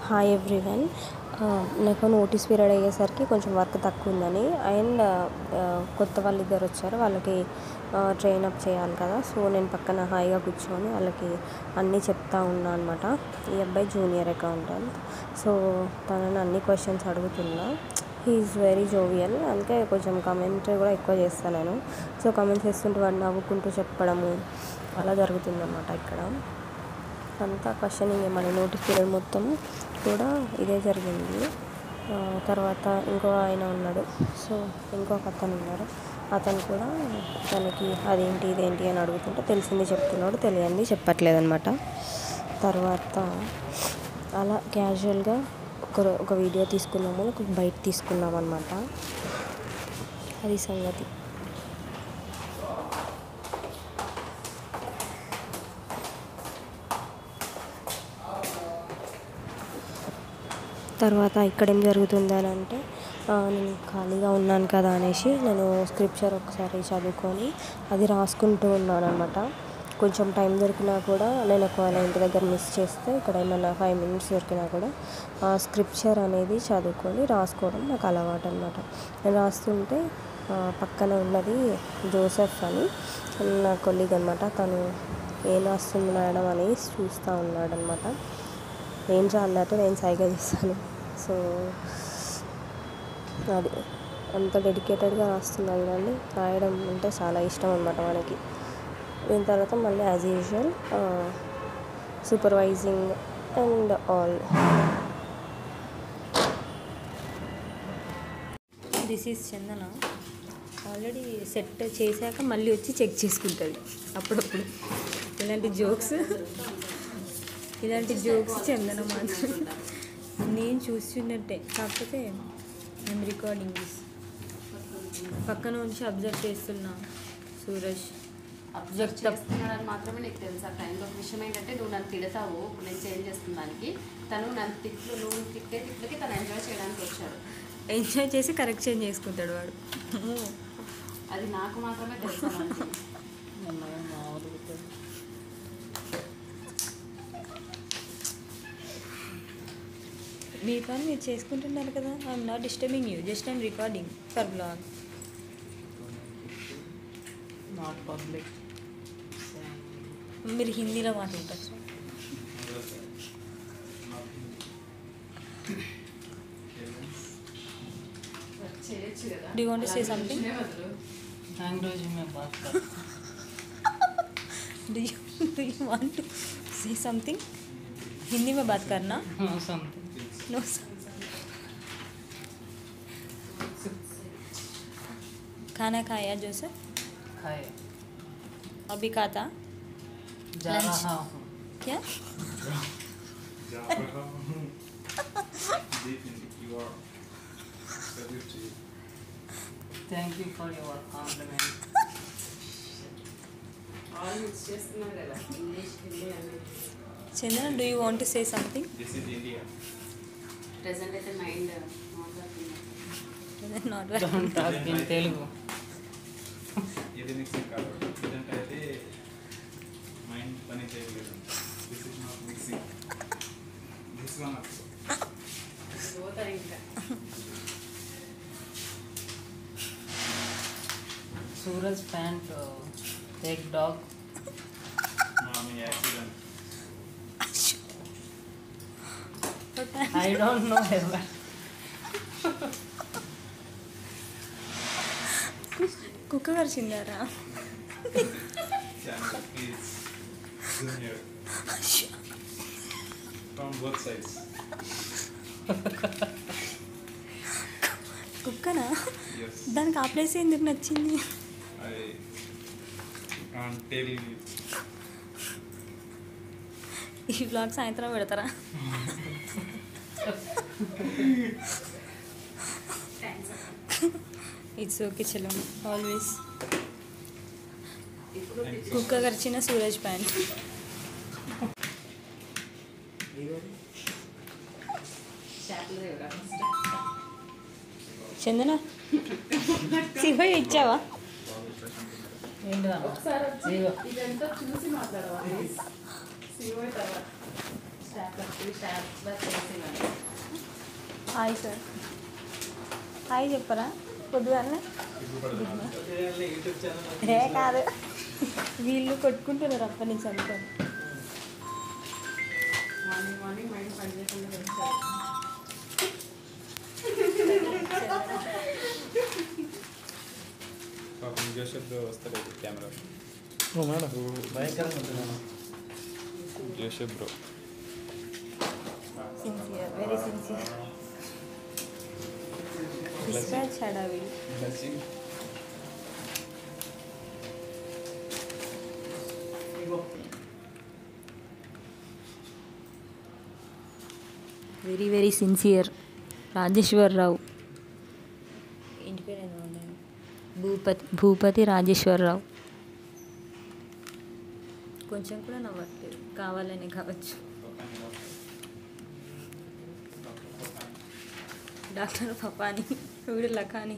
Hi everyone. నాకు notice period అయ్యేసరికి కొంచెం వర్క్ తక్కువ ఉందని అండ్ కొత్త వాళ్ళు ఇద్దరు వచ్చారు, వాళ్ళకి ట్రైన్ అప్ చేయాలి కదా. సో నేను పక్కన హాయిగా కూర్చొని వాళ్ళకి అన్నీ చెప్తా ఉన్నా అనమాట. ఈ అబ్బాయి జూనియర్ అకౌంటెంట్, సో తనని అన్ని క్వశ్చన్స్ అడుగుతున్నా. హీఈస్ వెరీ జోవియల్, అందుకే కొంచెం కమెంటరీ కూడా ఎక్కువ చేస్తాను నేను. సో కమెంట్స్ చేస్తుంటే వాడు నవ్వుకుంటూ చెప్పడము అలా జరుగుతుందన్నమాట. ఇక్కడ అంతా క్వశ్చనింగ్ మన నోటీస్ పీరియడ్ మొత్తం కూడా ఇదే జరిగింది. తర్వాత ఇంకో ఆయన ఉన్నాడు, సో ఇంకొక అతను ఉన్నారు, అతను కూడా తనకి అదేంటి ఇదేంటి అని అడుగుతుంటే తెలిసింది చెప్తున్నాడు, తెలియంది చెప్పట్లేదు అనమాట. తర్వాత అలా క్యాజువల్గా ఒక వీడియో తీసుకున్నాము, ఒక బైట్ తీసుకున్నాం అనమాట. అది సంగతి. తర్వాత ఇక్కడ ఏం జరుగుతుంది అని అంటే, నేను ఖాళీగా ఉన్నాను కదా అనేసి నేను స్క్రిప్చర్ ఒకసారి చదువుకొని అది రాసుకుంటూ ఉన్నాను అనమాట. కొంచెం టైం దొరికినా కూడా నేను ఒకవేళ ఇంటి దగ్గర మిస్ చేస్తే ఇక్కడ ఏమైనా 5 minutes దొరికినా కూడా స్క్రిప్చర్ అనేది చదువుకొని రాసుకోవడం నాకు అలవాటు అనమాట. నేను రాస్తుంటే పక్కన ఉన్నది జోసెఫ్ అని నా కొలీగ్ అనమాట. తను ఏం రాస్తుంది మేడం అని చూస్తూ ఉన్నాడు అనమాట. ఏం రాన్నట్టు నేను సైగా చేస్తాను. సో అది అంత డెడికేటెడ్గా రాస్తున్నాను కానీ రాయడం అంటే చాలా ఇష్టం అనమాట మనకి. దీని తర్వాత మళ్ళీ as usual supervising and all. This is Chandana. Already set చేశాక మళ్ళీ వచ్చి చెక్ చేసుకుంటుంది అప్పుడప్పుడు. ఇలాంటి జోక్స్ చందన మాత్రం నేను చూస్తున్నట్టే, కాకపోతే మేము రికార్డింగ్ పక్కన నుంచి అబ్జర్వ్ చేస్తున్నా. సూరజ్ అబ్జర్వ్ చేస్తున్నాడని మాత్రమే నీకు తెలుసు. ఆ టైంలో విషయం ఏంటంటే, నువ్వు నన్ను తిడతావు, ఇప్పుడు నేను చేంజ్ చేస్తున్న దానికి. తను నన్ను నువ్వు తిట్లకి తను ఎంజాయ్ చేయడానికి వచ్చాడు. ఎంజాయ్ చేసి కరెక్షన్ చేసుకుంటాడు వాడు. అది నాకు మాత్రమే తెలుసు. మీ పని మీరు చేసుకుంటున్నారు కదా. I'm not disturbing you, just I'm recording for blog. Not public. మీరు హిందీలో మాట్లాడతారు. Do you want to say something? Language में बात कर. Do you want to say something? Hindi में बात करना. No something. No. खाना खाया जोसेफ? खाया. अभी खाता? जा रहा हूँ. क्या? जा रहा हूँ. You are. Thank you for your compliment. All mix చేస్తున్నారు కదా, ఇంగ్లీష్ హిందీ అన్ని. Chandana, do you want to say something? This is India. Present అయితే mind Not Don't talk in Telugu. ఇది మిక్సింగ్ కాదు, ఇదంటే అయితే మైండ్ పని చేయలేదు. This is not mixing. This one also. పోతారు ఇంకా. Suraj pant take dog. Mommy accident. I don't know ever. కుక్క కరిచిందారా? Channel please. Junior. From both sides. కుక్కనా? Yes. దానికి ఆ ప్లేస్ ఎందుకు నచ్చింది? I can't tell you. ఈ బ్లాగ్ సాయంత్రం పెడతారా? ఇట్స్ ఓకే చలో. ఆల్వేస్ కుక్క కరిచిన సూరజ్ ప్యాంట్. చందన శివ ఇచ్చావా? ఇదంతా చూసి మాట్లాడవాలి. తర్వాత స్టాప్ చేసి హాయ్ సార్, హాయ్ చెప్పరా పొద్దుగానే. యూట్యూబ్ ఛానల్ ఏ కాదు, వీళ్ళు కొట్టుకుంటున్నారు అప్పటి నుంచి అంతా. మార్నింగ్ మార్నింగ్ మైండ్ పని చేయకుండా వచ్చారు. పాపం జోసెఫ్ వస్తారు కెమెరా. మేడం భయంకరంగా ఉంటుంది madam. Joseph bro sincere, very sincere. Dispatch హడావి. Very very sincere Rajeshwararao. ఇంటి పేరు ఏదో ఉన్నాయి, భూపతి రాజేశ్వరరావు. కొంచెం కూడా నవ్వట్లేదు, కావాలనే కావచ్చు. డాక్టర్ పపాని, వీడు లఖాని.